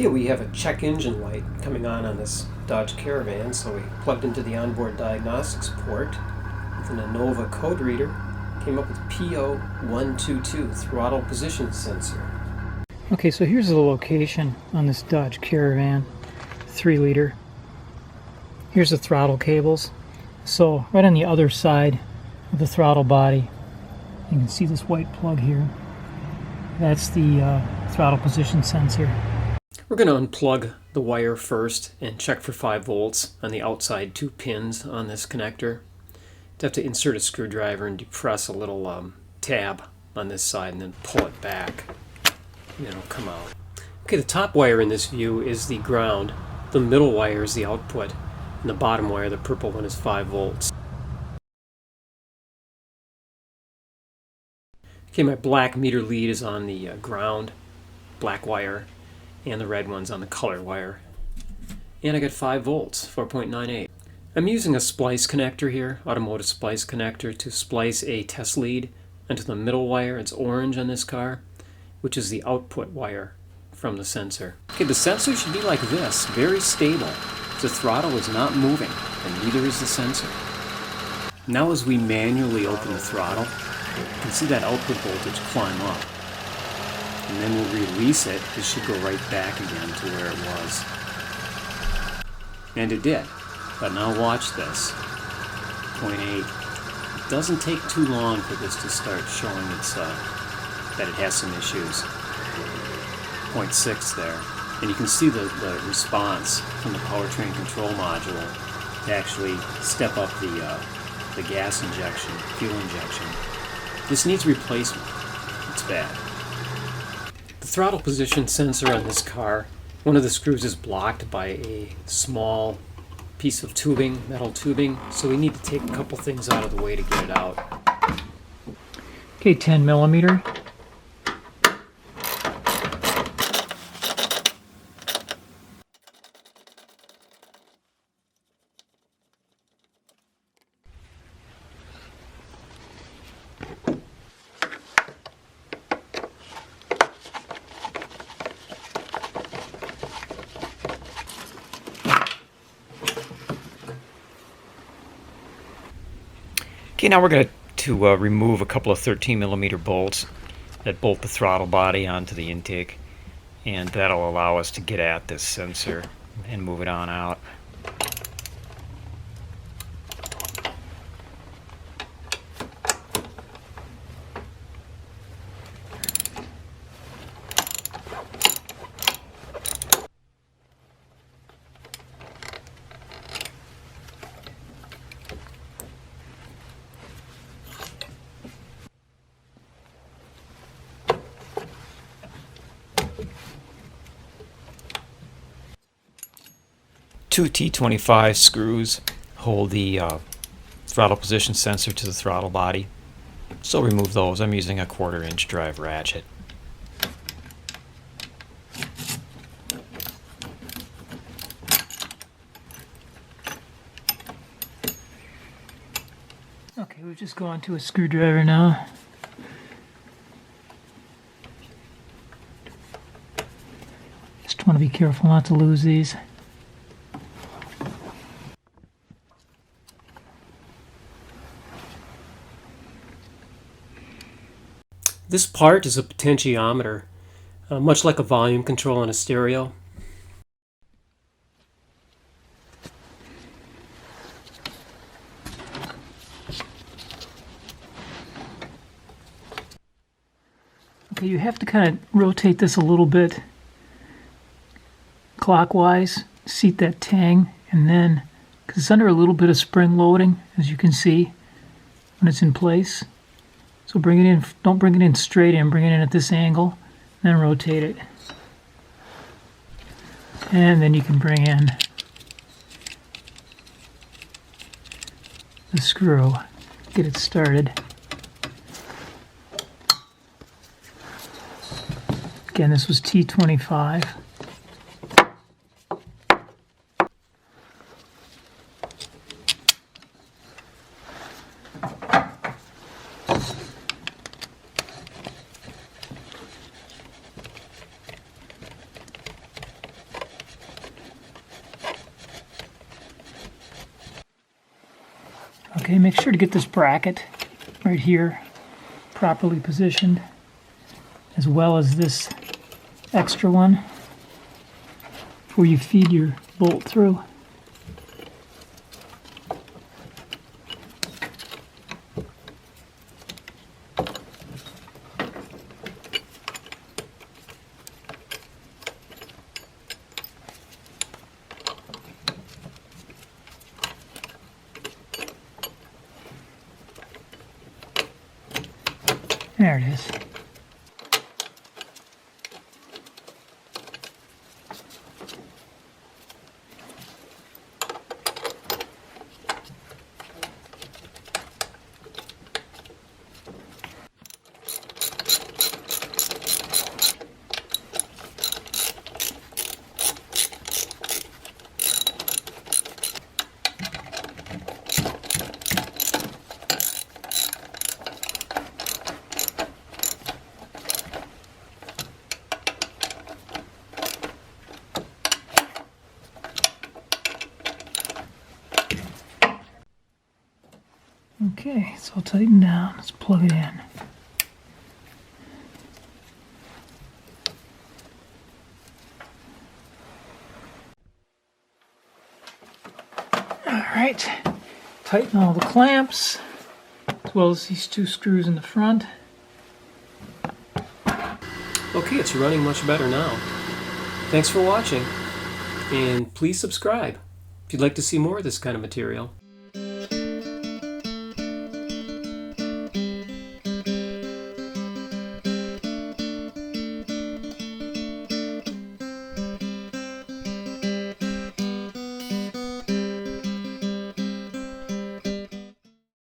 Here we have a check engine light coming on this Dodge Caravan, so we plugged into the onboard diagnostics port with an ANOVA code reader, came up with P0122 throttle position sensor. Okay, so here's the location on this Dodge Caravan 3-liter. Here's the throttle cables. So right on the other side of the throttle body, you can see this white plug here. That's the throttle position sensor. We're going to unplug the wire first and check for 5 volts on the outside 2 pins on this connector. You have to insert a screwdriver and depress a little tab on this side and then pull it back. And it'll come out. Okay, the top wire in this view is the ground, the middle wire is the output, and the bottom wire, the purple one, is 5 volts. Okay, my black meter lead is on the ground, black wire, and the red one's on the color wire. And I got 5 volts, 4.98. I'm using a splice connector here, automotive splice connector, to splice a test lead into the middle wire. It's orange on this car, which is the output wire from the sensor. Okay, the sensor should be like this, very stable. The throttle is not moving, and neither is the sensor. Now as we manually open the throttle, you can see that output voltage climb up. And then we'll release it, it should go right back again to where it was. And it did. But now watch this. 0.8. It doesn't take too long for this to start showing its that it has some issues. 0.6 there. And you can see the response from the powertrain control module to actually step up the gas injection, fuel injection. This needs replacement. It's bad. The throttle position sensor on this car, one of the screws is blocked by a small piece of tubing, metal tubing, so we need to take a couple things out of the way to get it out. Okay, 10 millimeter. Okay, now we're going to remove a couple of 13 millimeter bolts that bolt the throttle body onto the intake, and that'll allow us to get at this sensor and move it on out. Two T25 screws hold the throttle position sensor to the throttle body. So remove those. I'm using a 1/4 inch drive ratchet. Okay, we've just gone to a screwdriver now. Just want to be careful not to lose these. This part is a potentiometer, much like a volume control in a stereo. Okay, you have to kind of rotate this a little bit clockwise, seat that tang, and then, because it's under a little bit of spring loading, as you can see, when it's in place. So bring it in, don't bring it in straight in, bring it in at this angle, then rotate it. And then you can bring in the screw, get it started. Again, this was T25. Okay, make sure to get this bracket right here properly positioned, as well as this extra one before you feed your bolt through. There it is. Okay, it's all tightened down. Let's plug it in. Alright, tighten all the clamps, as well as these two screws in the front. Okay, it's running much better now. Thanks for watching, and please subscribe if you'd like to see more of this kind of material.